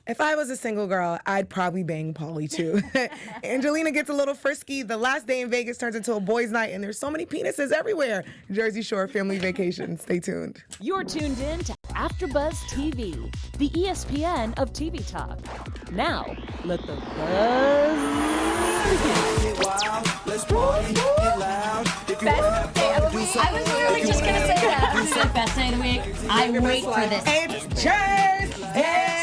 If I was a single girl, I'd probably bang Pauly too. Angelina gets a little frisky. The last day in Vegas turns into a boys' night, and there's so many penises everywhere. Jersey Shore family vacation. Stay tuned. You're tuned in to AfterBuzz TV, the ESPN of TV talk. Now, let the buzz begin. Best day of the week. I was literally just gonna say that. This is the best day of the week. I wait for this. It's JERZDAY.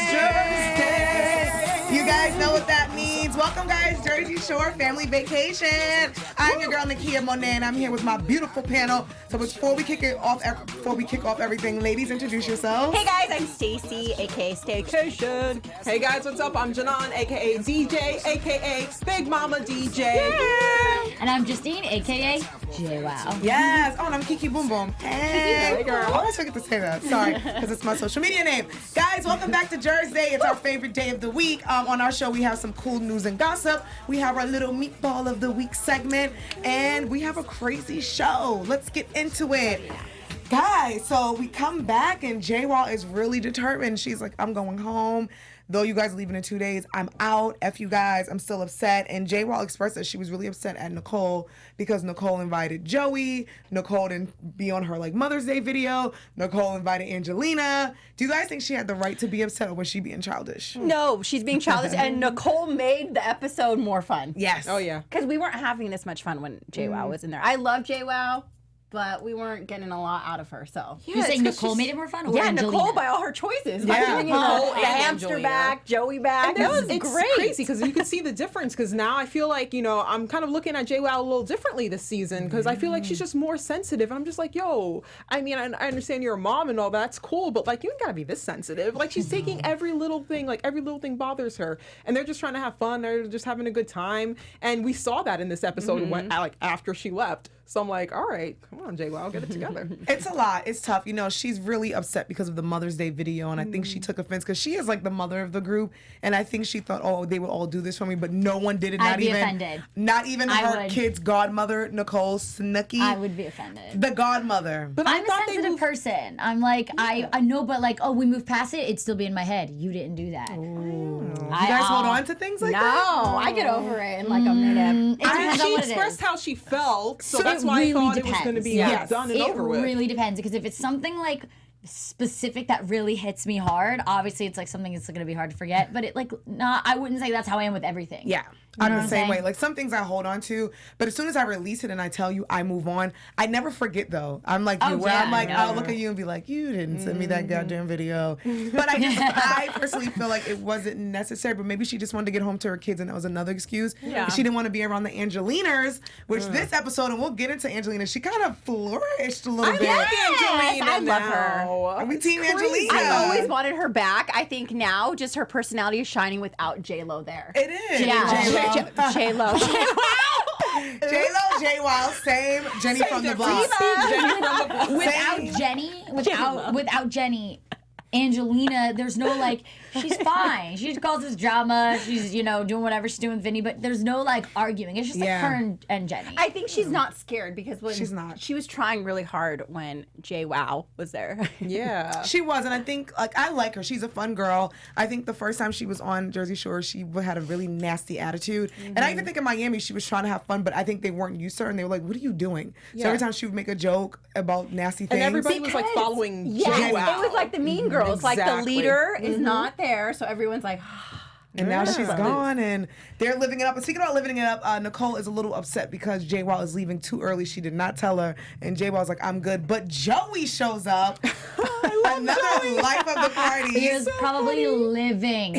You guys know what that means. Welcome, guys. Jersey Shore family vacation. I'm your girl Nakia Monet, and I'm here with my beautiful panel. So before we kick off everything, ladies, introduce yourselves. Hey guys, I'm Stacey, aka Staycation. Hey guys, what's up? I'm Djenane, aka DJ, aka Big Mama DJ. Yeah. And I'm Justine, aka JWoww. Yes. Oh, and I'm Kiki Boom Boom. Hey, girl. I always forget to say that. Sorry, because it's my social media name. Guys, welcome back to JERZDAY. It's our favorite day of the week. On our show, we have some cool news and gossip. We have our little meatball of the week segment, and we have a crazy show. Let's get into it. Guys, so we come back, and JWoww is really determined. She's like, I'm going home. Though you guys are leaving in 2 days, I'm out. F you guys. I'm still upset. And JWoww expressed that she was really upset at Nicole because Nicole invited Joey. Nicole didn't be on her Mother's Day video. Nicole invited Angelina. Do you guys think she had the right to be upset, or was she being childish? No, she's being childish, and Nicole made the episode more fun. Yes. Oh yeah. Because we weren't having this much fun when JWoww was in there. I love JWoww, but we weren't getting a lot out of her. So You're saying Nicole made it more fun? Or yeah, Angelina? Nicole by all her choices. By Yeah. bringing Nicole the and hamster Angelina. back, Joey back. It's great. crazy because you can see the difference. Because now I feel like I'm kind of looking at JWoww a little differently this season. Because I feel like she's just more sensitive. And I'm just like, yo, I mean, I understand you're a mom and all that's cool, but you ain't gotta be this sensitive. She's taking every little thing. Every little thing bothers her, and they're just trying to have fun. They're just having a good time, and we saw that in this episode when after she left. So I'm like, all right, come on, JWoww, get it together. It's a lot. It's tough. She's really upset because of the Mother's Day video, and I think she took offense because she is the mother of the group, and I think she thought, oh, they would all do this for me, but no one did it. I'd be offended. Not even her would. kid's godmother, Nicole Snooki. I would be offended. The godmother. But I'm I a thought sensitive person. I'm like, I know, but oh, we moved past it, it'd still be in my head. You didn't do that. You guys hold on to things like No, that? I get over it in a minute. It depends on she what it expressed is. how she felt, so So that's it why really I thought it was going to be depends. done and over with. It really depends, because if it's something specific that really hits me hard, obviously it's something that's going to be hard to forget, but I wouldn't say that's how I am with everything. Yeah. You I'm know the what same I'm way. Some things I hold on to, but as soon as I release it and I tell you, I move on. I never forget though. I'm like you, where yeah, I'm like, no. I'll look at you and be like, you didn't send me that goddamn video. But I personally feel like it wasn't necessary, but maybe she just wanted to get home to her kids, and that was another excuse. Yeah. She didn't want to be around the Angelinas, which this episode, and we'll get into Angelina, she kind of flourished a little bit. Angelina I love her. now. Are we team It's crazy. Angelina? I've always wanted her back. I think now just her personality is shining without J-Lo there. It is. Yeah, J-Lo. J-Lo. J-Lo, JWoww, same. Jenny from the block. Without Jenny, Angelina, there's no she's fine. She calls this drama. She's doing whatever she's doing with Vinny, but there's no arguing. It's just her and Jenny. I think she's not scared because when She's not. she was trying really hard when JWoww was there. Yeah. She was, and I think I like her. She's a fun girl. I think the first time she was on Jersey Shore, she had a really nasty attitude. And I even think in Miami she was trying to have fun, but I think they weren't used to her, and they were like, "What are you doing?" So every time she would make a joke about nasty things, And everybody was following Yes, JWoww. it was like the Mean Girls. The Exactly. leader is not there, so everyone's like, and now she's gone, and they're living it up. And speaking about living it up, Nicole is a little upset because JWoww is leaving too early. She did not tell her, and JWoww's like, "I'm good," but Joey shows up. Another life of the party. He was probably living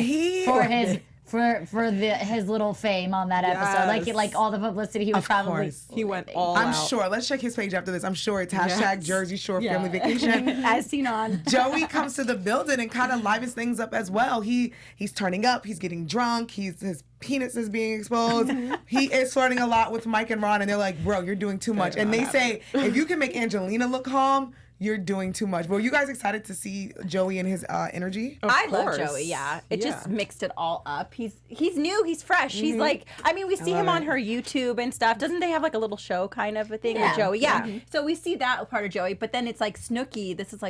for his his little fame on that episode. Yes. All the publicity he was Of probably course. He went living. all I'm out. sure. Let's check his page after this. I'm sure it's hashtag Jersey Shore Family Vacation. as seen on. Joey comes to the building and kind of livens things up as well. He's turning up. He's getting drunk. His penis is being exposed. He is flirting a lot with Mike and Ron, and they're like, "Bro, you're doing too much." And they say, if you can make Angelina look calm, you're doing too much. Were you guys excited to see Joey and his energy? I love course. Joey, yeah. It Yeah. just mixed it all up. He's new, he's fresh. He's we see him on her YouTube and stuff. Doesn't they have a little show kind of a thing with Joey? Yeah. So we see that part of Joey, but then it's Snooki, this is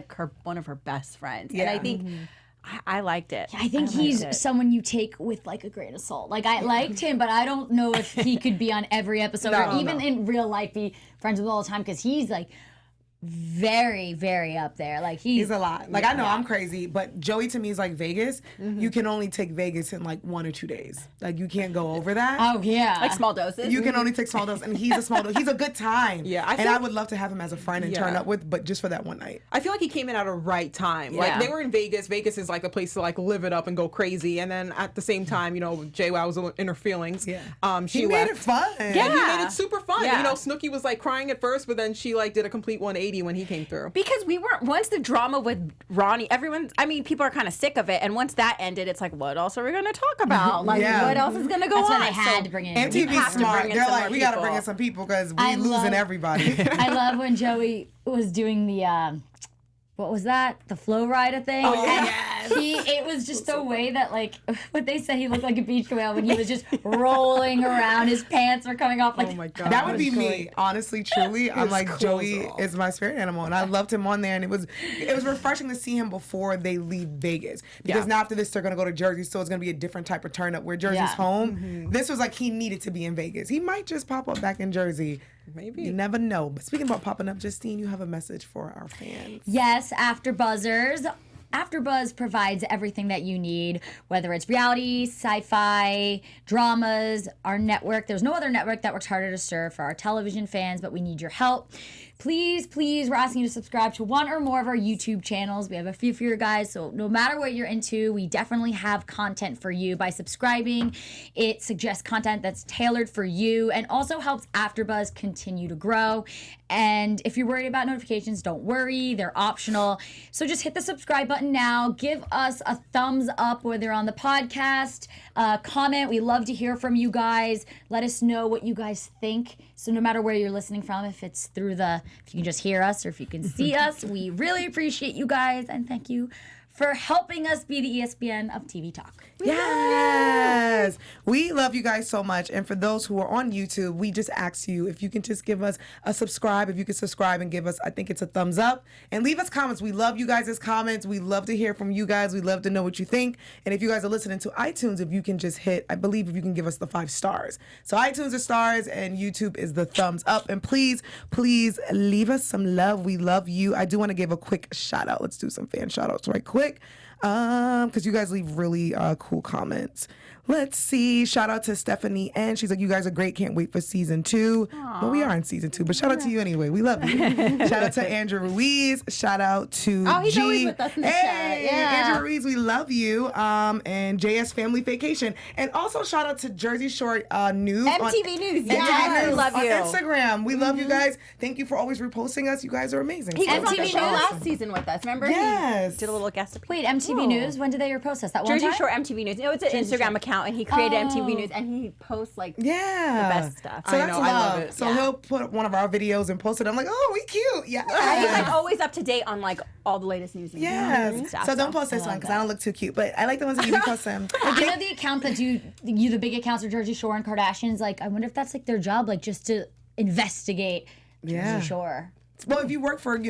one of her best friends. And I think I liked it. I think he's someone you take with like a grain of salt. Like I liked him, but I don't know if he could be on every episode or even in real life be friends with all the time because he's like very, very up there. Like he's a lot. Like I know I'm crazy, but Joey to me is like Vegas. You can only take Vegas in like 1 or 2 days. Like you can't go over that. Oh yeah, like small doses. You can only take small doses, and he's a small dose. He's a good time. Yeah, I would love to have him as a friend and turn up with, but just for that one night. I feel like he came in at a right time. Yeah. Like they were in Vegas. Vegas is like the place to like live it up and go crazy. And then at the same time, you know, JWoww was in her feelings. Yeah. She he made it fun. Yeah, he made it super fun. Yeah. You know, Snooki was like crying at first, but then she like did a complete 180 when he came through. Because we weren't, once the drama with Ronnie, people are kind of sick of it. And once that ended, it's like, what else are we going to talk about? Like, what else is going to go That's on? why they had to bring in. And TV's smart. They're like, we got to bring in some people because we losing everybody. I love when Joey was doing the, what was that? The flow rider thing? Oh, yes. It was just the way that, like, what they said, he looked like a beach whale when he was just rolling around. His pants were coming off. Like, oh my God. That would be me, honestly, truly. I'm like, Joey is my spirit animal, and I loved him on there, and it was refreshing to see him before they leave Vegas. Because now after this, they're going to go to Jersey, so it's going to be a different type of turn up where Jersey's home. This was like he needed to be in Vegas. He might just pop up back in Jersey. Maybe. You never know. But speaking about popping up, Justine, you have a message for our fans. Yes, AfterBuzzers. AfterBuzz provides everything that you need, whether it's reality, sci-fi, dramas, our network. There's no other network that works harder to serve for our television fans, but we need your help. Please, we're asking you to subscribe to one or more of our YouTube channels. We have a few for you guys, so no matter what you're into, we definitely have content for you. By subscribing, it suggests content that's tailored for you and also helps AfterBuzz continue to grow. And if you're worried about notifications, don't worry, they're optional. So just hit the subscribe button now. Give us a thumbs up whether you're on the podcast. Comment. We love to hear from you guys. Let us know what you guys think. So no matter where you're listening from, if it's through if you can just hear us or if you can see us, we really appreciate you guys and thank you for helping us be the ESPN of TV Talk. Yes. We love you guys so much. And for those who are on YouTube, we just ask you if you can just give us a subscribe. If you can subscribe and give us, I think it's a thumbs up. And leave us comments. We love you guys' comments. We love to hear from you guys. We love to know what you think. And if you guys are listening to iTunes, if you can just hit, I believe if you can give us the 5 stars. So iTunes is stars and YouTube is the thumbs up. And please leave us some love. We love you. I do want to give a quick shout out. Let's do some fan shout outs right quick. Because you guys leave really cool comments. Let's see. Shout out to Stephanie N. She's like, you guys are great. Can't wait for season 2. Aww. Well, we are in season 2, but shout out to you anyway. We love you. Shout out to Andrew Ruiz. Shout out to he's always with us in the chat. Yeah. Andrew Ruiz, we love you. And JS Family Vacation. And also shout out to Jersey Shore News. MTV News. Yes, we love you. On Instagram. We love you guys. Thank you for always reposting us. You guys are amazing. He was on the show last season with us. Remember? Yes. He did a little guest appearance. Wait, MTV News? When did they repost us? That one Jersey time? Shore MTV News. No, it's an Instagram account, and he created MTV News, and he posts like the best stuff. So that's love. I love it. So he'll put up one of our videos and post it. I'm like, oh, we cute. Yeah. He's like always up to date on like all the latest news. And stuff. So don't post this one because I don't look too cute. But I like the ones that you post them. You know the account that do the big accounts are Jersey Shore and Kardashians. Like, I wonder if that's like their job, like just to investigate Jersey Shore. Well, if you work for,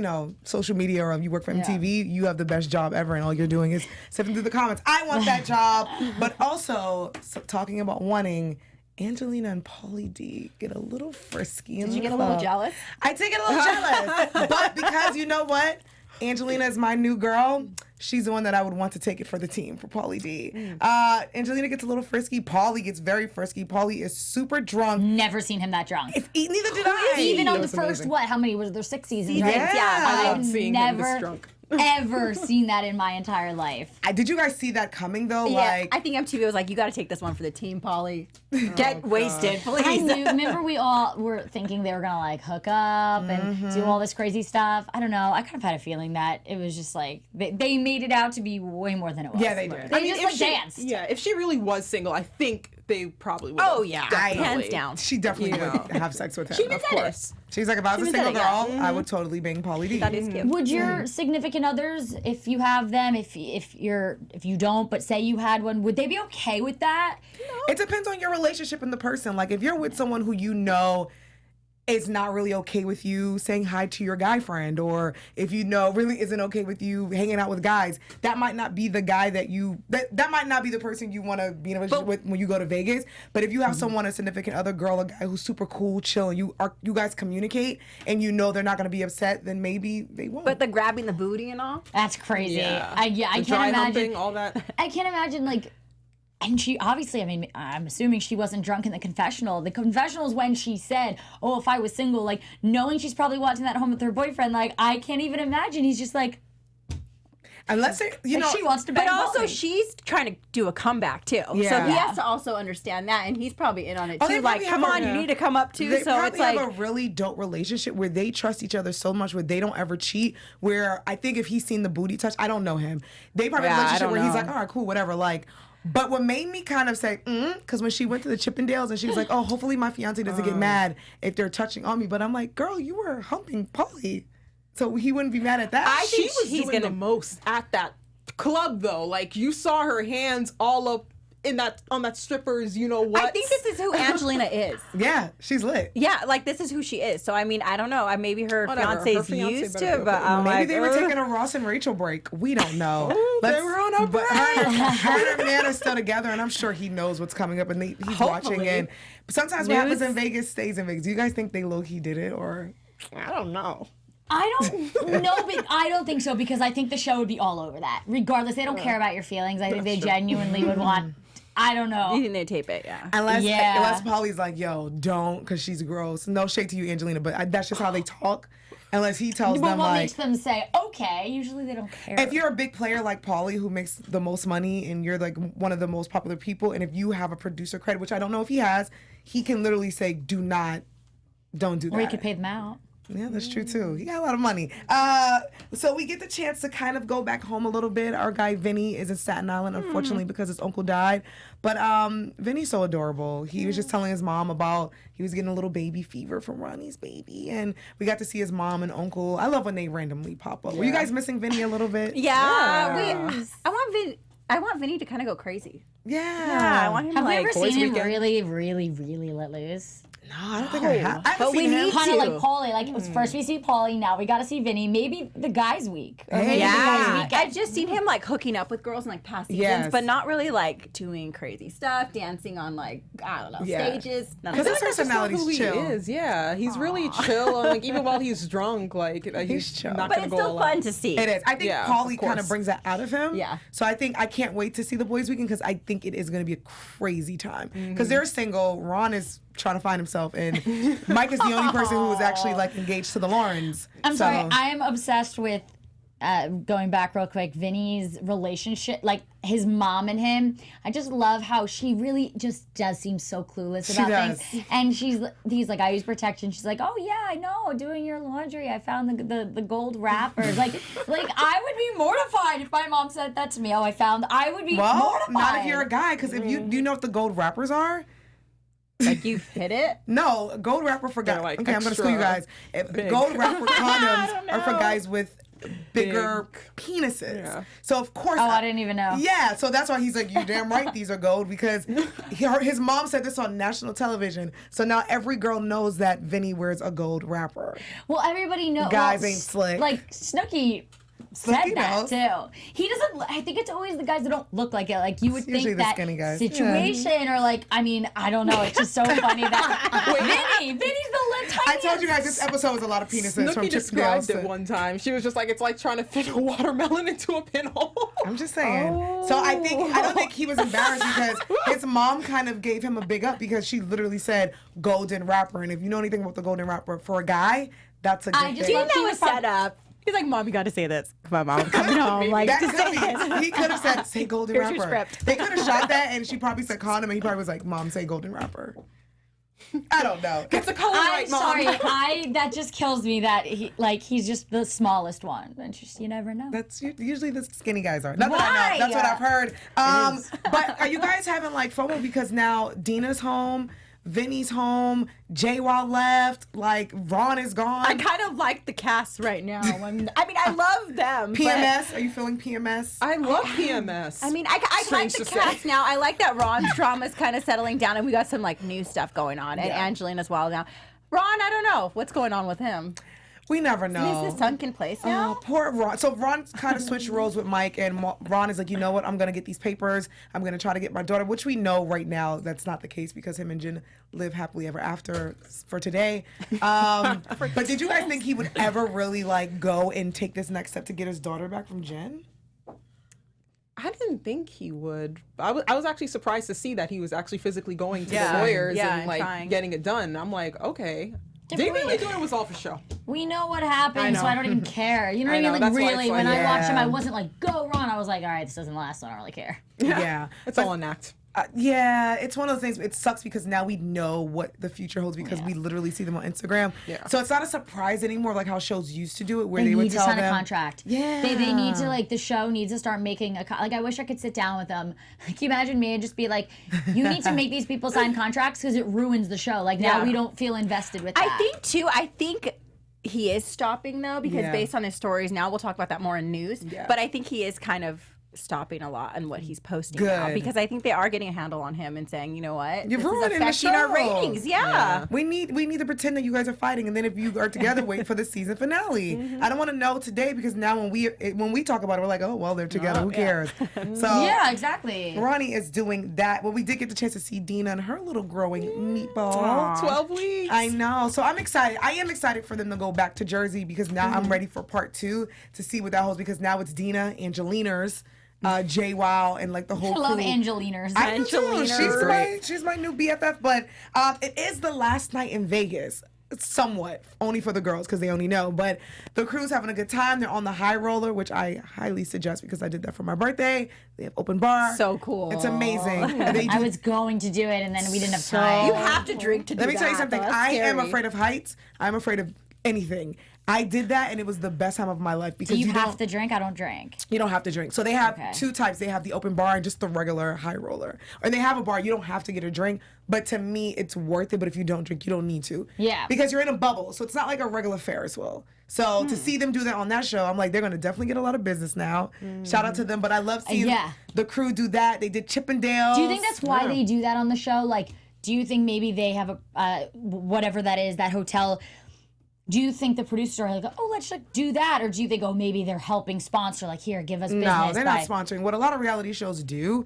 social media or if you work for MTV, you have the best job ever, and all you're doing is sifting through the comments. I want that job. But also, talking about wanting, Angelina and Pauly D get a little frisky. Did you get a little jealous? I did get a little jealous. But because you know what? Angelina is my new girl. She's the one that I would want to take it for the team, for Pauly D. Angelina gets a little frisky. Pauly gets very frisky. Pauly is super drunk. Never seen him that drunk. Neither did I. Even on the first, how many was there? 6 seasons, right? Yeah. I love seeing him this drunk. Ever seen that in my entire life. Did you guys see that coming though? Yeah, I think MTV was like, you got to take this one for the team, Pauly. Get wasted, please. I knew. Remember, we all were thinking they were gonna like hook up and do all this crazy stuff. I don't know. I kind of had a feeling that it was just like they made it out to be way more than it was. Yeah, they did. They just danced. Yeah, if she really was single, I think they probably would. Oh yeah, definitely. hands down. She definitely would have sex with him. She even of said course. She's like, if I was a single girl, I would totally bang Pauly D. That is cute. Would your significant others, if you have them, if you don't, but say you had one, would they be okay with that? It depends on your relationship and the person. Like if you're with someone who you know it's not really okay with you saying hi to your guy friend, or if you know really isn't okay with you hanging out with guys, that might not be the guy that might not be the person you want to be in a relationship with when you go to Vegas. But if you have someone, a significant other, girl, a guy who's super cool, chill, and you guys communicate and you know they're not going to be upset, then maybe they won't. But the grabbing the booty and all? That's crazy. Yeah. I The can't dry imagine. humping, all that. I can't imagine, like, and she obviously, I mean, I'm assuming she wasn't drunk in the confessional. The confessional is when she said, oh, if I was single, like, knowing she's probably watching that home with her boyfriend, like, I can't even imagine. He's just like, unless it, you like, know, she wants to bang But also, Pauly. she's trying to do a comeback too. Yeah. So he has to also understand that, and he's probably in on it Oh, they too. Like, probably come have a- on, you need to come up too. They So it's probably like, have a really dope relationship where they trust each other so much where they don't ever cheat. Where I think if he's seen the booty touch, I don't know him. They probably have a Yeah, I relationship don't where he's know. like, all right, cool, whatever. Like, but what made me kind of say, because when she went to the Chippendales and she was like, oh, hopefully my fiance doesn't get mad if they're touching on me. But I'm like, girl, you were humping Pauly, so he wouldn't be mad at that. I She think was he's doing gonna. the most at that club though. Like you saw her hands all up in that on that stripper's, you know what? I think this is who Angelina is. Yeah, she's lit. Yeah, like this is who she is. So I mean, I don't know. Maybe her Whatever, her fiance's fiancé used better to, be but okay. I'm Maybe like, they were ugh. taking a Ross and Rachel break. We don't know. Ooh, they were on a But her and her man are still together, and I'm sure he knows what's coming up, and he's watching. Hopefully. And sometimes what happens News. in Vegas stays in Vegas. Do you guys think they low-key did it, or I don't know? I don't know, but I don't think so, because I think the show would be all over that. Regardless, they don't care about your feelings. I think they genuinely would want, I don't know. You think they tape it? Yeah. Unless Pauly's like, yo, don't, because she's gross. No shade to you, Angelina, but that's just how they talk. Unless he tells But them, what like, makes them say, okay? Usually they don't care. if you're a big player like Pauly, who makes the most money, and you're like one of the most popular people, and if you have a producer credit, which I don't know if he has, he can literally say, don't do that. Or you could pay them out. Yeah, that's true too. He got a lot of money. So we get the chance to kind of go back home a little bit. Our guy Vinny is in Staten Island, unfortunately, because his uncle died. But Vinny's so adorable. He was just telling his mom about he was getting a little baby fever from Ronnie's baby, and we got to see his mom and uncle. I love when they randomly pop up. Were you guys missing Vinny a little bit? Yeah. I want Vinny to kind of go crazy. Yeah. Yeah, I want him Have we like ever boys seen him weekend? really, really, really let loose? No, I don't think I have. I haven't But we seen him. need Kind of to. like Pauly. Like, it was first we see Pauly, now we got to see Vinny. Maybe the guys' week. Or maybe the guys' Yeah, weekend. I've just seen him like hooking up with girls in like past seasons, Yes. but not really like doing crazy stuff, dancing on like I don't know Yeah. stages. None Because of his that. personality's who he chill. is. Yeah, he's really chill. And like even while he's drunk, like he's chill. not But gonna it's go still all out. fun to see. It is. I think Yeah, Pauly of kind of course. brings that out of him. Yeah. So I can't wait to see the boys' weekend, because I think it is going to be a crazy time. Mm-hmm. Because they're single. Ron is trying to find himself, and Mike is the only person who is actually like engaged to the Laurens. I'm So- sorry, I am obsessed with, going back real quick, Vinny's relationship, like his mom and him. I just love how she really just does seem so clueless about does. things. And he's like, I use protection. She's like, oh yeah, I know, doing your laundry, I found the gold wrappers. like I would be mortified if my mom said that to me. Oh, I would be Well, mortified. not if you're a guy, because if do you know what the gold wrappers are? Like you've hit it. No, a gold wrapper for guys. They're, like, Okay, I'm gonna school you guys. big. Gold wrapper condoms are for know. guys with bigger penises. Yeah. So of course. Oh, I didn't even know. Yeah, so that's why he's like, you damn right these are gold, because his mom said this on national television. So now every girl knows that Vinny wears a gold wrapper. Well, everybody knows. Guys ain't slick. Like Snooki said Snooki that knows. too. He doesn't. I think it's always the guys that don't look like it. Like you would It's usually think the that skinny guys. situation, or like, I mean, I don't know. It's just so funny that Vinny's the tiniest. I told you guys this episode was a lot of penises from Snooki Chippendales. described it one time. She was just like, it's like trying to fit a watermelon into a pinhole. I'm just saying. So I don't think he was embarrassed, because his mom kind of gave him a big up, because she literally said golden wrapper. And if you know anything about the golden wrapper for a guy, that's a good I just thing. love- That was set up. He's like, Mom, you got to say this. My mom coming home. Like, That just could say it. be. He could have said, say golden Here's your wrapper. script. They could have shot that, and she probably said condom, and he probably was like, Mom, say golden wrapper. I don't know. Get the color I'm right, Mom. sorry. That just kills me that he's just the smallest one. And just, you never know. That's usually the skinny guys are. Not that I know. That's what I've heard. But are you guys having like FOMO, because now Dina's home, Vinny's home, JWoww left, like Ron is gone. I kind of like the cast right now. I mean, I love them. but- PMS? Are you feeling PMS? I love PMS. I mean, I like Strange the to say. cast now. I like that Ron's drama's kind of settling down, and we got some like new stuff going on, and Yeah. Angelina as well now. Ron, I don't know what's going on with him. We never know. Is this sunken place now? Oh, poor Ron. So Ron kind of switched roles with Mike, and Ron is like, you know what? I'm going to get these papers. I'm going to try to get my daughter, which we know right now that's not the case because him and Jen live happily ever after for today. But did you guys think he would ever really like go and take this next step to get his daughter back from Jen? I didn't think he would. I was actually surprised to see that he was actually physically going to the lawyers and like trying. getting it done. I'm like, okay. Didn't really do it was all for show. We know what happened, so I don't even care. You know what I I know, mean? Like, that's why really, it's when like- I watched him, I wasn't like, go Ron. I was like, all right, this doesn't last, so I don't really care. Yeah. It's all an act. Yeah, it's one of those things. It sucks because now we know what the future holds because we literally see them on Instagram. Yeah. So it's not a surprise anymore, like how shows used to do it, where They they would need to tell sign them. a contract. Yeah. They need to, like, the show needs to start making like, I wish I could sit down with them. Can you imagine me and just be like, you need to make these people sign contracts because it ruins the show. Like, now we don't feel invested with that. I think he is stopping though because based on his stories now, we'll talk about that more in news. Yeah. But I think he is kind of stopping a lot on what he's posting now Good. because I think they are getting a handle on him and saying, you know what, You're this is ruining the affecting our show. ratings. Yeah. We need to pretend that you guys are fighting, and then if you are together, wait for the season finale. I don't want to know today because now when we talk about it, we're like, oh well, they're together. Who cares? So Yeah, exactly. Ronnie is doing that. Well, we did get the chance to see Dina and her little growing meatball. 12 weeks. I know. So I'm excited. I am excited for them to go back to Jersey because now I'm ready for part 2 to see what that holds because now it's Dina, Angelina's, JWoww, and like the whole I love crew. Angelinas. I do too. Angelina. She's my new BFF, but it is the last night in Vegas. Somewhat, only for the girls because they only know. But the crew's having a good time. They're on the high roller, which I highly suggest because I did that for my birthday. They have open bar. So cool. It's amazing. And they I do- was going to do it, and then we didn't have time. You have to drink to do Let me that. tell you something. though. That's I am scary. afraid of heights. I'm afraid of anything. I did that and it was the best time of my life because Do you have don't, to drink? I don't drink. you don't have to drink. So they have Okay. 2 types. They have the open bar and just the regular high roller. Or they have a bar. You don't have to get a drink. But to me, it's worth it. But if you don't drink, you don't need to. Yeah. Because you're in a bubble. So it's not like a regular Ferris wheel. So to see them do that on that show, I'm like, they're going to definitely get a lot of business now. Shout out to them. But I love seeing the crew do that. They did Chippendales. Do you think that's why they do that on the show? Like, do you think maybe they have a whatever that is, that hotel? Do you think the producers are like, oh, let's like do that, or do you think, oh, maybe they're helping sponsor, like, here, give us business? No, they're not by- sponsoring. What a lot of reality shows do.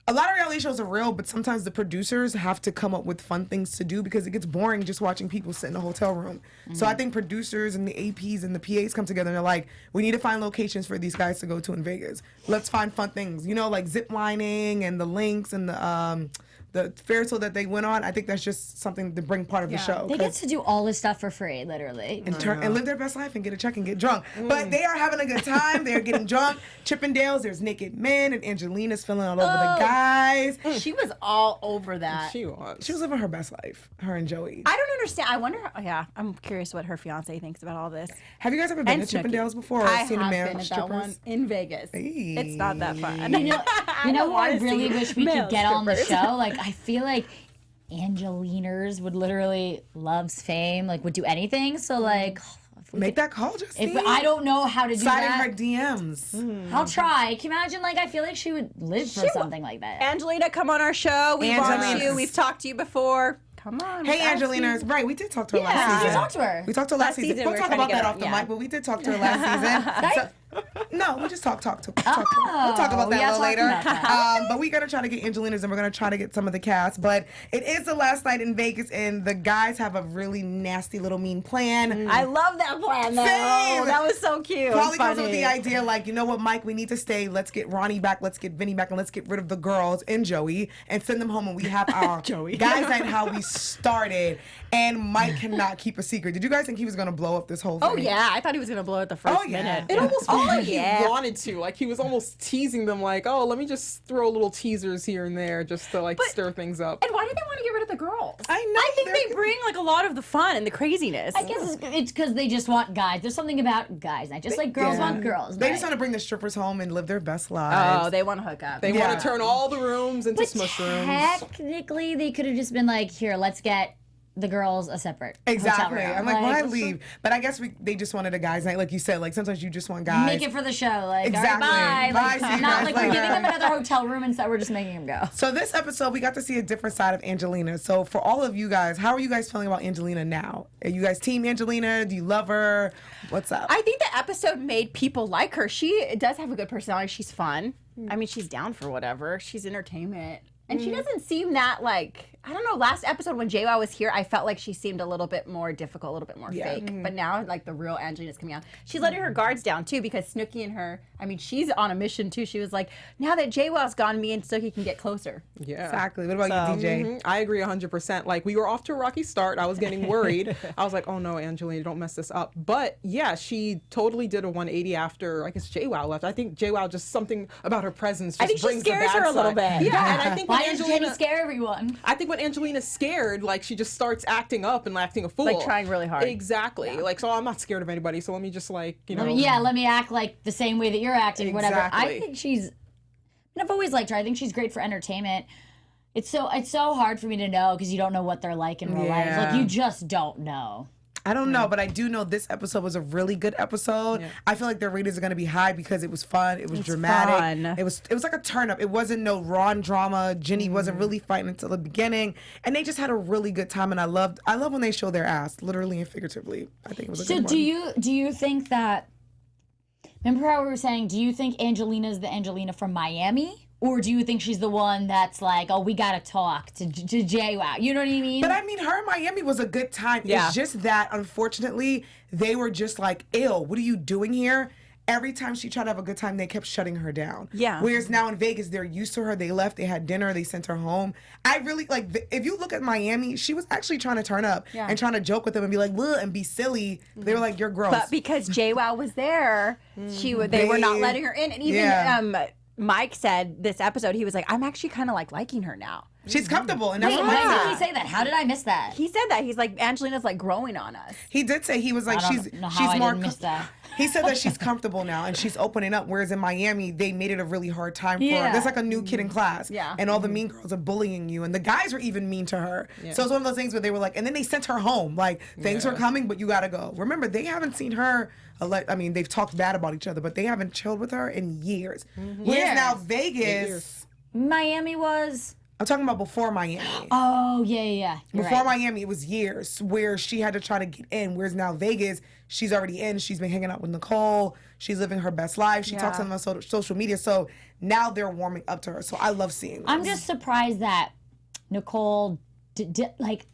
A lot of reality shows are real, but sometimes the producers have to come up with fun things to do because it gets boring just watching people sit in a hotel room. So I think producers and the APs and the PAs come together and they're like, we need to find locations for these guys to go to in Vegas. Let's find fun things, you know, like zip lining and the links and the Ferris wheel that they went on. I think that's just something to bring part of the show. They get to do all this stuff for free, literally. And live their best life and get a check and get drunk. But they are having a good time. They're getting drunk. Chippendales, there's naked men, and Angelina's feeling all over the guys. She was all over that. She was. She was living her best life, her and Joey. I don't understand. I wonder. I'm curious what her fiance thinks about all this. Have you guys ever been And to Chippendales before? Or I seen a have male been at that strippers? one in Vegas. Hey. It's not that fun. You know who I wanna really see wish we male could get on the strippers. show? Like, I feel like Angeliners would literally loves fame, like would do anything. So like, if we Make could- that call, Justine. if I don't know how to do Slide in that, her DMs. I'll try. Can you imagine? Like, I feel like she would live for something like that. Angelina, come on our show. We want Angelina. you. We've talked to you before. Come on. Hey, we've asked Angelina. you. Right, we did talk to her Yeah, last season. you talked to her. We talked to her last Last season. season, We'll we were talk trying to about get that her- off the yeah. mic, but we did talk to her last season. No, we just talked to her. We'll talk about we that a gotta little talk later. about that. But we're going to try to get Angelina's and we're going to try to get some of the cast. But it is the last night in Vegas and the guys have a really nasty little mean plan. I love that plan though. Same. That was so cute. Pauly comes up with the Funny. idea like, you know what, Mike, we need to stay. Let's get Ronnie back. Let's get Vinny back. And let's get rid of the girls and Joey and send them home. And we have our guys night how we started. And Mike cannot keep a secret. Did you guys think he was going to blow up this whole thing? Oh yeah, I thought he was gonna blow it the first Oh, yeah. minute. It almost felt like yeah. he wanted to. Like he was almost teasing them, like, "Oh, let me just throw little teasers here and there, just to like stir things up." And why did they want to get rid of the girls? I know. I think they're- they bring like a lot of the fun and the craziness. I guess it's because they just want guys. There's something about guys night, just like girls Yeah. want girls They night. just want to bring the strippers home and live their best lives. Oh, they want to hook up. They Yeah. want to turn all the rooms into But smush rooms. technically, they could have just been like, here, let's get the girls a separate Exactly. hotel room. I'm like, why leave? But I guess they just wanted a guys' night, like you said. Like sometimes you just want guys. Make it for the show, like Exactly. all right, bye. Bye, Like, see you not guys like we're later. giving them another hotel room instead. We're just making them go. So this episode, we got to see a different side of Angelina. So for all of you guys, how are you guys feeling about Angelina now? Are you guys team Angelina? Do you love her? What's up? I think the episode made people like her. She does have a good personality. She's fun. I mean, she's down for whatever. She's entertainment. And she doesn't seem that like, I don't know, last episode when JWoww was here, I felt like she seemed a little bit more difficult, a little bit more fake. But now, like, the real Angelina's coming out. She's letting her guards down, too, because Snooki and her, I mean, she's on a mission, too. She was like, now that JWoww's gone, me and Snooki can get closer. Yeah. Exactly. What about you, DJ? I agree 100%. Like, we were off to a rocky start. I was getting worried. I was like, oh no, Angelina, don't mess this up. But yeah, she totally did a 180 after, I guess, JWoww left. I think JWoww, just something about her presence just I think she brings the scares bad her a little side. bit. Yeah, and I think Why when does Jenny scare everyone? I think when Angelina's scared, like, she just starts acting up and acting a fool. Like, trying really hard. Exactly. Yeah. Like, so I'm not scared of anybody, so let me just, like, you know. Let me act like the same way that you're acting, whatever. I Exactly. think I've always liked her. I think she's great for entertainment. It's so hard for me to know because you don't know what they're like in real life. Like, you just don't know. I don't know, but I do know this episode was a really good episode. I feel like their ratings are going to be high because it was fun. It was dramatic. fun. It was like a turn up. It wasn't no raw drama. Jenny wasn't really fighting until the beginning, and they just had a really good time. And I love when they show their ass, literally and figuratively. I think it was a good one. Do you think that? Remember how we were saying? Do you think Angelina's the Angelina from Miami? Or do you think she's the one that's like, oh, we gotta talk to JWoww? You know what I mean? But I mean, her in Miami was a good time. Yeah. It's just that, unfortunately, they were just like, ew, what are you doing here? Every time she tried to have a good time, they kept shutting her down. Yeah. Whereas now in Vegas, they're used to her. They left, they had dinner, they sent her home. I really, like, if you look at Miami, she was actually trying to turn up and trying to joke with them and be like, "Ugh," and be silly. They were like, you're gross. But because JWoww was there, they were not letting her in. And even Mike said this episode, he was like, I'm actually kind of like liking her now. She's comfortable, and that's Wait, what when Mike did said. he say that? How did I miss that? He said that. He's like, Angelina's like growing on us. He did say, he was like, I she's don't know how I more. didn't miss that. He said that she's comfortable now and she's opening up. Whereas in Miami, they made it a really hard time for her. There's like a new kid in class, and all the mean girls are bullying you, and the guys were even mean to her. So it's one of those things where they were like, and then they sent her home, like, thanks for coming, but you gotta go. Remember, they haven't seen her. I mean, they've talked bad about each other, but they haven't chilled with her in years. Whereas now Vegas, Miami was. I'm talking about before Miami. Oh yeah. You're Before right. Miami, it was years where she had to try to get in. Whereas now Vegas, she's already in. She's been hanging out with Nicole. She's living her best life. She talks on them on social media. So now they're warming up to her. So I love seeing this. I'm just surprised that Nicole like.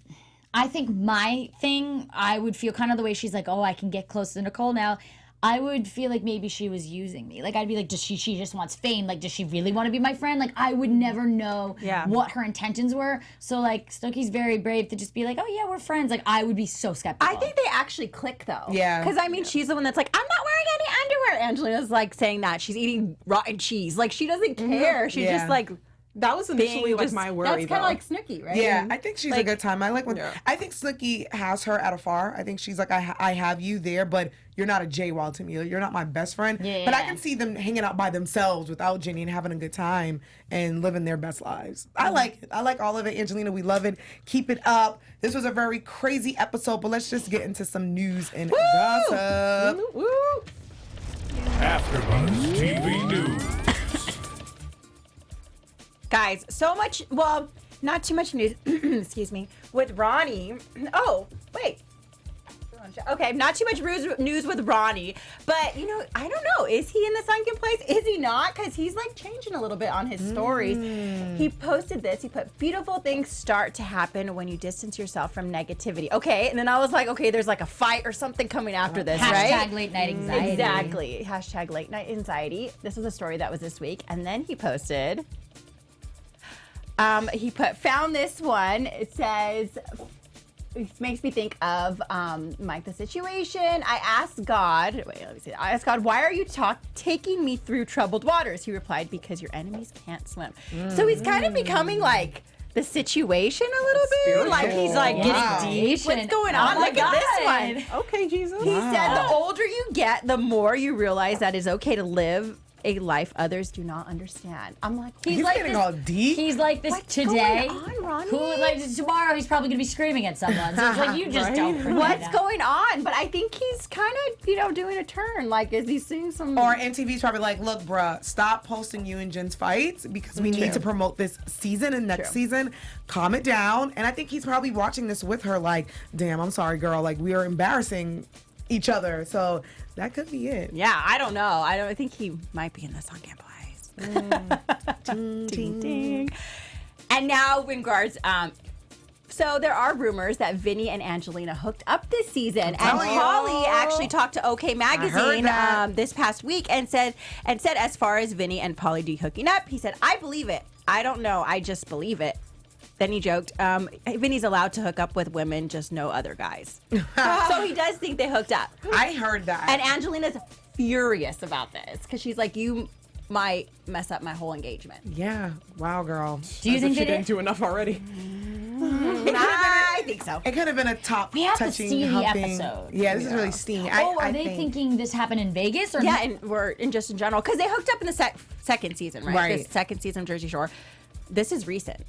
I think my thing, I would feel kind of the way she's like, oh, I can get close to Nicole now. I would feel like maybe she was using me. Like, I'd be like, does she just wants fame? Like, does she really want to be my friend? Like, I would never know what her intentions were. So, like, Stookie's very brave to just be like, oh, yeah, we're friends. Like, I would be so skeptical. I think they actually click, though. Yeah. Because, I mean, she's the one that's like, I'm not wearing any underwear. Angelina's, like, saying that. She's eating rotten cheese. Like, she doesn't care. She's just, like... That was initially like my worry. That's kind of like Snooki, right? Yeah, I think she's a good time. I like when I think Snooki has her at a far. I think she's like, I have you there, but you're not a JWoww to me. You're not my best friend. But I can see them hanging out by themselves without Jenny and having a good time and living their best lives. I like it. I like all of it. Angelina, we love it. Keep it up. This was a very crazy episode, but let's just get into some news and gossip. Woo! AfterBuzz TV News. Guys, so much, well, not too much news, excuse me, with Ronnie. Oh, wait. Okay, not too much news with Ronnie, but, you know, I don't know. Is he in the sunken place? Is he not? Because he's, like, changing a little bit on his stories. He posted this. He put, beautiful things start to happen when you distance yourself from negativity. Okay, and then I was like, okay, there's, like, a fight or something coming after this, right? Hashtag late night anxiety. Exactly. Hashtag late night anxiety. This was a story that was this week. And then he posted... found this one. It says, it makes me think of Mike the Situation. I asked God, I asked God, why are you taking me through troubled waters? He replied, because your enemies can't swim. So he's kind of becoming like the Situation a little bit. Like he's like getting deep. What's going on? Look at this one. Okay, Jesus. He said, the older you get, the more you realize that it's okay to live a life others do not understand. I'm like, He's like getting this, all deep. He's like this what's today. going on, Ronnie? Who, like, tomorrow he's probably going to be screaming at someone. So it's like, you just don't bring What's that up. going on? But I think he's kind of, doing a turn. Like, is he seeing some... Or NTV's probably like, look, bruh, stop posting you and Jen's fights because we need to promote this season and next season. Calm it down. And I think he's probably watching this with her like, damn, I'm sorry, girl. Like, we are embarrassing each other. So that could be it. Yeah, I don't know. I think he might be in the song Boys. Ding, ding, ding. And now, in regards, so there are rumors that Vinny and Angelina hooked up this season, and telling you. Pauly actually talked to OK Magazine this past week and said as far as Vinny and Pauly D hooking up, he said, "I believe it. I don't know. I just believe it." Then he joked, Vinny's allowed to hook up with women, just no other guys. So he does think they hooked up. I heard that. And Angelina's furious about this because she's like, you might mess up my whole engagement. Yeah. Wow, girl. Do you As if think she that didn't do enough already? I think so. It could have been a top We have to touching, see the humping. episode. Yeah, this is really steamy. are I they think thinking this happened in Vegas? Or Yeah, and we're in just in general because they hooked up in the second season, right? Right. The second season of Jersey Shore. This is recent.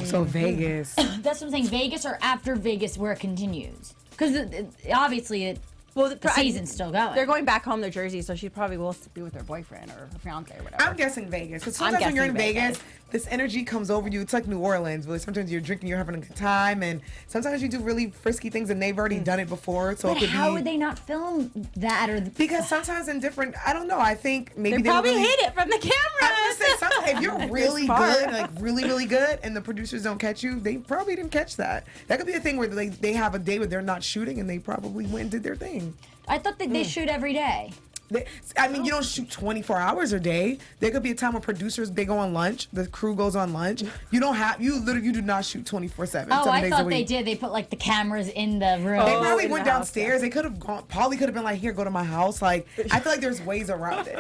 so Vegas. That's what I'm saying. Vegas or after Vegas where it continues? Because obviously the season's still going. They're going back home to Jersey, so she probably will be with her boyfriend or her fiance or whatever. I'm guessing Vegas. Because I'm sometimes when you're in guessing Vegas, Vegas. this energy comes over you. It's like New Orleans, where sometimes you're drinking, you're having a good time, and sometimes you do really frisky things, and they've already done it before. So but it could how be would they not film that? Or because sometimes in different, I don't know. I think maybe They they probably really, hid it from the I'm cameras. gonna say sometimes if you're really smart. good, like really good, and the producers don't catch you, they probably didn't catch that. That could be a thing where they have a day where they're not shooting, and they probably went and did their thing. I thought that they shoot every day. You don't shoot 24 hours a day. There could be a time when producers, they go on lunch, the crew goes on lunch. You do not shoot 24/7. Oh, 7 I days a thought week. they did. They put like the cameras in the room. They probably in went the house, downstairs. They could have gone. Pauly could have been like, "Here, go to my house." Like, I feel like there's ways around it.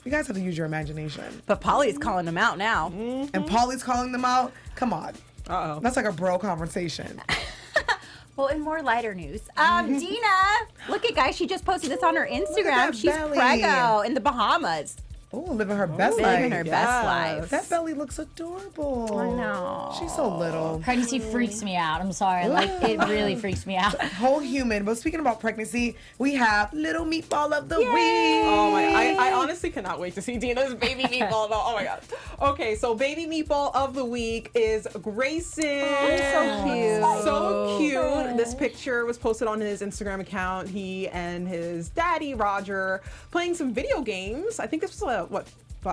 You guys have to use your imagination. But Polly's calling them out now. And Pauly's calling them out. Come on, Uh-oh. that's like a bro conversation. Well, in more lighter news, Dina, look at guys, she just posted this on her Instagram. that She's belly. preggo in the Bahamas. Oh, living her best Living life. her best life. That belly looks adorable. I know. She's so little. Pregnancy freaks me out. I'm sorry. Like, it really freaks me out. Whole human. But speaking about pregnancy, we have Little Meatball of the Week. Oh my! I honestly cannot wait to see Dina's Baby Meatball. Oh my god. Okay, so Baby Meatball of the Week is Grayson. so cute. So cute. This picture was posted on his Instagram account. He and his daddy Roger playing some video games. I think this was what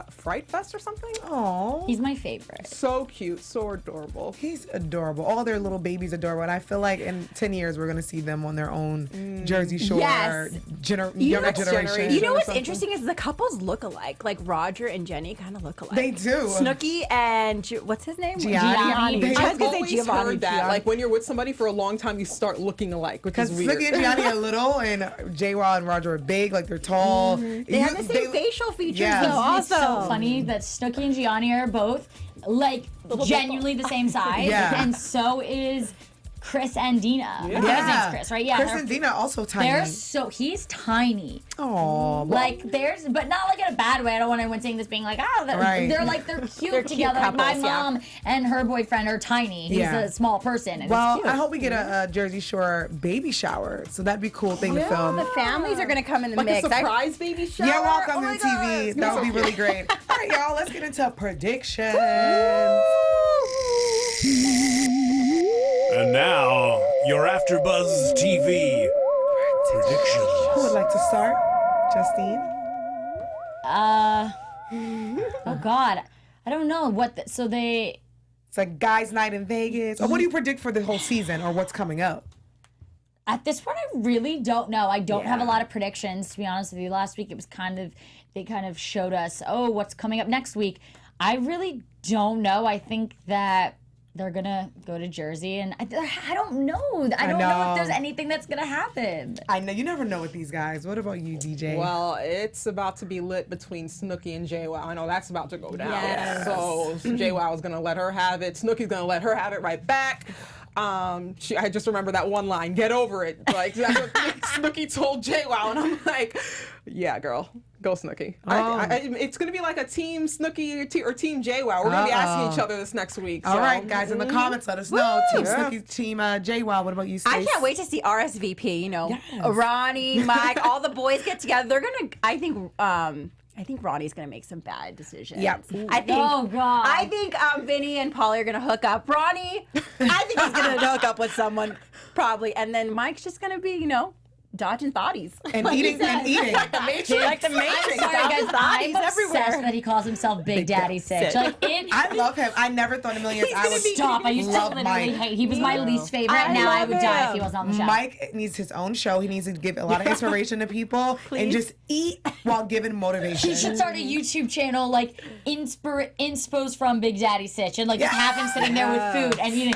Fright Fest or something. Aww. He's my favorite. So cute, so adorable. He's adorable. All their little babies adorable. And I feel like in 10 years, we're going to see them on their own Jersey Shore Yes. younger Next generation. generation. You know or what's something. interesting is the couples look alike. Like Roger and Jenny kind of look alike. They do. Snooki and what's his name? Gianni. Gianni. I was I've gonna say always Giovanni. heard that, like when you're with somebody for a long time, you start looking alike, which is Because weird. Snooki and Gianni are little, and JWoww and Roger are big, like they're tall. They have the same facial features Yeah. though. It's so Also, funny that Snooki and Gianni are both like genuinely the same size, Yeah. and so is Chris and Dina. I think his Yeah. name's Chris, right? Yeah. Chris they're- and Dina also tiny. he's tiny. Aww. Like but not like in a bad way. I don't want anyone saying this being like, Right. they're cute They're cute together. Like, my couples, yeah. mom and her boyfriend are tiny. He's Yeah. a small person. And Well, it's cute. I hope we get a Jersey Shore baby shower. So that'd be a cool thing to the film. families are gonna come in the like mix. a surprise baby shower. Yeah, welcome Oh my on God, TV. it's That would be so really cute. great. All right, y'all, let's get into predictions. And now, your AfterBuzz TV predictions. Who would like to start? Justine? oh God, I don't know so they. It's like guys' night in Vegas. Or what do you predict for the whole season or what's coming up? At this point, I really don't know. I don't have a Yeah. lot of predictions, to be honest with you. Last week, it was they kind of showed us, what's coming up next week. I really don't know. I think that they're going to go to Jersey, and I don't know. I don't know if there's anything that's going to happen. I know, you never know with these guys. What about you, DJ? Well, it's about to be lit between Snooki and JWoww. I know that's about to go down. Yes. So JWoww is going to let her have it. Snooki's going to let her have it right back. I just remember that one line, "Get over it." Like that's what Snooki told JWoww, and I'm like, "Yeah, girl, go Snooki." It's gonna be like a team Snooki or team JWoww. We're gonna be asking each other this next week. All right, guys, in the comments, let us know. Team Snooki, team JWoww. What about you, Stacey? I can't wait to see RSVP. You know, Yes. Ronnie, Mike, all the boys get together. They're gonna. I think Ronnie's gonna make some bad decisions. Yep. I think. Oh, God. I think Vinny and Pauly are gonna hook up. Ronnie, I think he's gonna hook up with someone probably, and then Mike's just gonna be, dodging thotties And eating. like the Matrix. Like the Matrix. I'm sorry, guys. I'm Thotties obsessed that he calls himself Big Daddy Sitch. Like, I love him. I never thought in a million years I would stop. I used to love literally Mike. hate. He was my least favorite. I Now I love would die if he him. wasn't on the show. Mike needs his own show. He needs to give a lot of inspiration to people and just eat while giving motivation. He should start a YouTube channel like inspos from Big Daddy Sitch and like just have him sitting there with food and eating.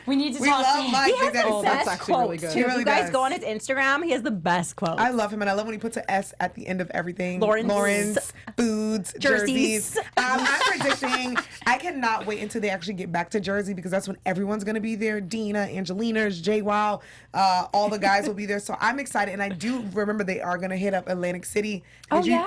We need to We talk to love him. Mike. He has Big Daddy the Sitch. that's best actually really quotes, good. too. He If really you guys does. go on his Instagram, he has the best quotes. I love him, and I love when he puts an S at the end of everything. Lawrence. Foods, Jerseys. I'm predicting. I cannot wait until they actually get back to Jersey because that's when everyone's gonna be there. Dina, Angelina, JWoww, all the guys will be there. So I'm excited, and I do remember they are gonna hit up Atlantic City. Oh, You do need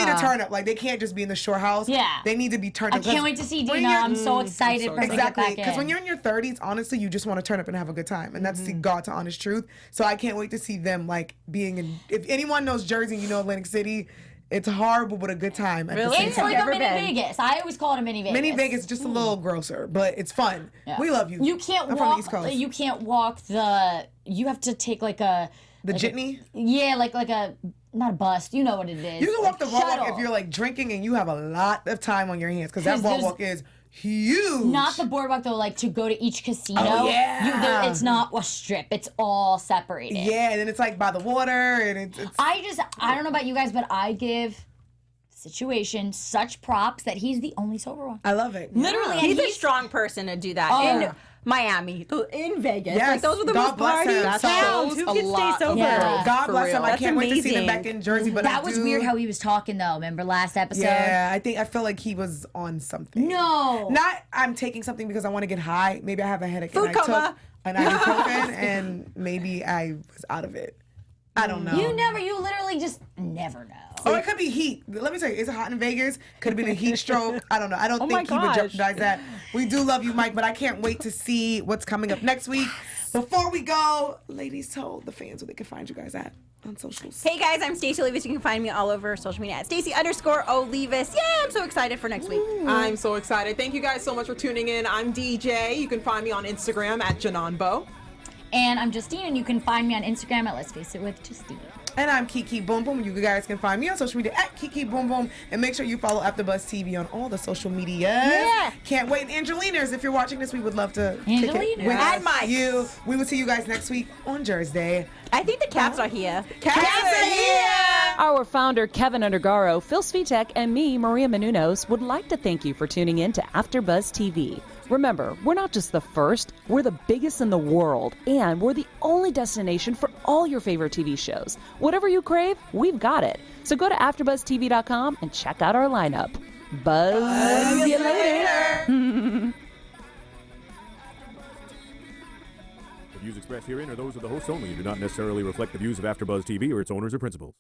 yeah. a turn up. Like they can't just be in the shore house. Yeah. They need to be turned I up. can't 'cause wait to see when Dina. you're- I'm so excited for her to get Exactly, back because when in. you're in your 30s, honestly, you just want to turn up and have a good time, and that's the God to honest truth. So I can't wait to see them like being in. If anyone knows Jersey, you know Atlantic City. It's horrible, but a good time. At the Really? same It's time. like a Never mini been. Vegas. I always call it a mini Vegas. Mini Vegas is just a little grosser, but it's fun. Yeah. We love you. You can't I'm from the walk. East Coast. You can't walk the. You have to take like a. The jitney. Yeah, like a not a bus. You know what it is. You can walk the Like boardwalk shuttle. if you're like drinking and you have a lot of time on your hands because that 'Cause there's- boardwalk is huge. Not the boardwalk though. Like to go to each casino. Oh, yeah. It's not a strip. It's all separated. Yeah, and then it's like by the water and it's I don't know about you guys, but I give situation such props that he's the only sober one. I love it. Literally, He's and a strong person to do that Oh. in Miami, in Vegas. Yes. Like those were the God most bless party him. towns. That shows Who a can lot stay of sober? Yeah. God For bless him. real. I That's can't wait to see them amazing. back in Jersey. But that I was do- weird how he was talking though. Remember last episode? Yeah, I feel like he was on something. No. Not I'm taking something because I want to get high. Maybe I have a headache Food and I coma. took an ibuprofen and maybe I was out of it. I don't know. You literally just never know. Or it could be heat. Let me tell you, is it hot in Vegas? Could have been a heat stroke. I don't know. I don't Oh my think he would gosh. jeopardize that. We do love you, Mike, but I can't wait to see what's coming up next week. Before we go, ladies, tell the fans where they can find you guys at on socials. Hey guys, I'm Stacey Olivas. You can find me all over social media at Stacey_Olivas. Yeah, I'm so excited for next week. I'm so excited. Thank you guys so much for tuning in. I'm DJ. You can find me on Instagram at JanonBo. And I'm Justine, and you can find me on Instagram at Let's Face It with Justine. And I'm Kiki Boom Boom. You guys can find me on social media at Kiki Boom Boom. And make sure you follow AfterBuzz TV on all the social media. Yeah. Can't wait. Angelinas, if you're watching this, we would love to kick it Angelinas. with And Mike. you. We will see you guys next week on JERZDAY. I think the cats are here. Our founder, Keven Undergaro, Phil Svitek, and me, Maria Menounos, would like to thank you for tuning in to AfterBuzz TV. Remember, we're not just the first, we're the biggest in the world, and we're the only destination for all your favorite TV shows. Whatever you crave, we've got it. So go to AfterBuzzTV.com and check out our lineup. Buzz you later. The views expressed herein are those of the hosts only and do not necessarily reflect the views of AfterBuzz TV or its owners or principals.